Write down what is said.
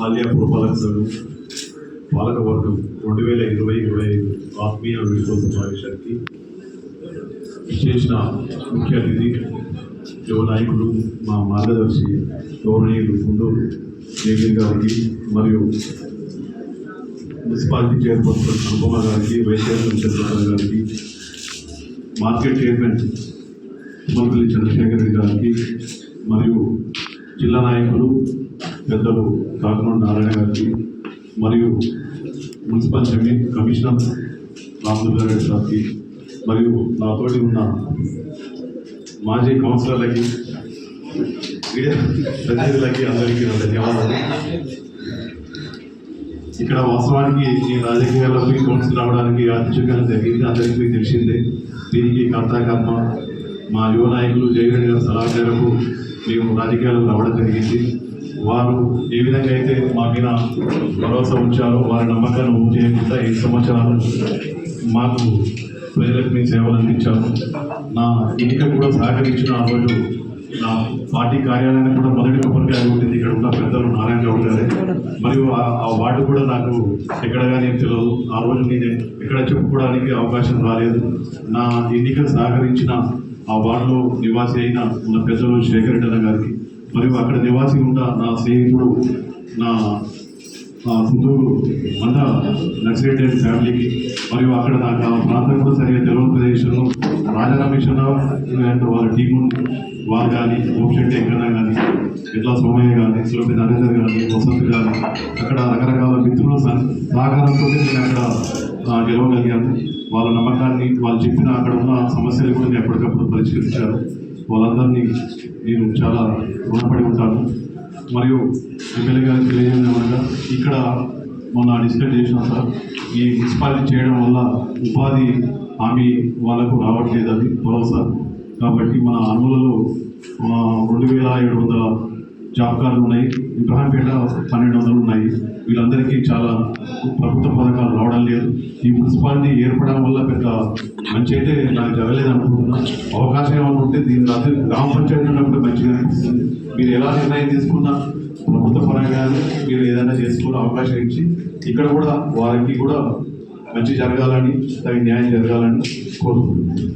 ఆలియా పురపాలక సంఘం పాలకవర్గం 2020-25 ఆత్మీయ వీడ్కోలు సమావేశానికి చేసిన ముఖ్య అతిథి యువ నాయకులు మా మార్గదర్శి గౌరవనీయులు గుంటూరు జేగిరి గారికి మరియు మున్సిపాలిటీ చైర్పర్సన్ అనుపమ గారికి వైస్ చైర్మన్ చంద్రశేఖర్ గారికి మార్కెట్ చైర్మన్ తుమ్మలపల్లి చంద్రశేఖర్ రెడ్డి గారికి మరియు జిల్లా నాయకులు పెద్దలు కాకినాడ నారాయణ గారికి మరియు మున్సిపల్ కమిషనర్ రామదుర్గారెడ్డి సార్కి మరియు నాతోటి ఉన్న మాజీ కౌన్సిలర్లకి మీడియా ప్రతినిధులకి అందరికీ నా ధన్యవాదాలు. ఇక్కడ వాస్తవానికి ఈ రాజకీయాల్లోకి కౌన్సిల్ రావడానికి అత్యుగా జరిగింది, అందరికీ మీకు తెలిసిందే. దీనికి కర్మ మా యువ నాయకులు జయగణ్ గారి సలహా మేరకు మేము రాజకీయాలకు రావడం జరిగింది. వారు ఏ విధంగా అయితే మా మీద భరోసా ఉంచారో వారి నమ్మకాన్ని చేయకుండా 7 సంవత్సరాలు మాకు ప్రజలకు మీ సేవలు అందించారు. నా ఎన్నిక కూడా సహకరించిన ఆ రోజు నా పార్టీ కార్యాలయాన్ని కూడా మొదటి కొబ్బరికాయ ఉంటుంది. ఇక్కడ ఉన్న పెద్దలు నారాయణ గౌడ్ గారే మరియు ఆ వార్డు కూడా నాకు ఎక్కడ కానీ ఏం తెలియదు. ఆ రోజు నేను ఎక్కడ చెప్పుకోవడానికి అవకాశం రాలేదు. నా ఎన్నిక సహకరించిన ఆ వార్డులో నివాసి అయిన మన పెద్దలు శేఖర్ రెడ్డి గారికి మరియు అక్కడ నివాసి ఉన్న నా స్నేహితుడు నా సుందూరు మంద నక్సలైట్ ఫ్యామిలీకి మరియు అక్కడ నాకు ఆ ప్రాంతం కూడా సరిగ్గా తెలుగు ప్రదేశంలో రాజారామేశ్వరరావు అండ్ వాళ్ళ టీము వారు కానీ ఓంశెట్టి వెంకన్న కానీ ఇట్లా సోమయ్య కానీ సులభి నరేందర్ కానీ వసంత్ కానీ అక్కడ రకరకాల మిత్రుల సహకారంతో నేను అక్కడ గెలవగలిగాను. వాళ్ళ నమ్మకాన్ని వాళ్ళు చెప్పిన అక్కడ ఉన్న సమస్యలు కూడా నేను ఎప్పటికప్పుడు పరిష్కరించారు. వాళ్ళందరినీ నేను చాలా రుణపడి ఉంటాను. మరియు ఎమ్మెల్యే గారికి తెలియజేయడం ఇక్కడ మొన్న డిస్కస్ చేసినాం సార్, ఈ మున్సిపాలిటీ చేయడం వల్ల ఉపాధి హామీ వాళ్ళకు రావట్లేదు, అది భరోసా. కాబట్టి మన అనుమూలలో 2700 జాబ్ కార్డులు ఉన్నాయి, ఇబ్రహాంపేట 1200 ఉన్నాయి. వీళ్ళందరికీ చాలా ప్రభుత్వ పథకాలు రావడం లేదు. ఈ మున్సిపాలిటీ ఏర్పడడం వల్ల పెద్ద మంచి అయితే నాకు జరగలేదు అనుకుంటున్నా. అవకాశం ఏమైనా ఉంటే దీని గ్రామ పంచాయతీ ఉన్నప్పుడు మంచిగా అనిపిస్తుంది. మీరు ఎలా నిర్ణయం తీసుకున్నా ప్రభుత్వ పరంగా మీరు ఏదైనా చేసుకునే అవకాశం ఇచ్చి ఇక్కడ కూడా వారికి కూడా మంచి జరగాలని, తగిన న్యాయం జరగాలని కోరుకుంటున్నాను.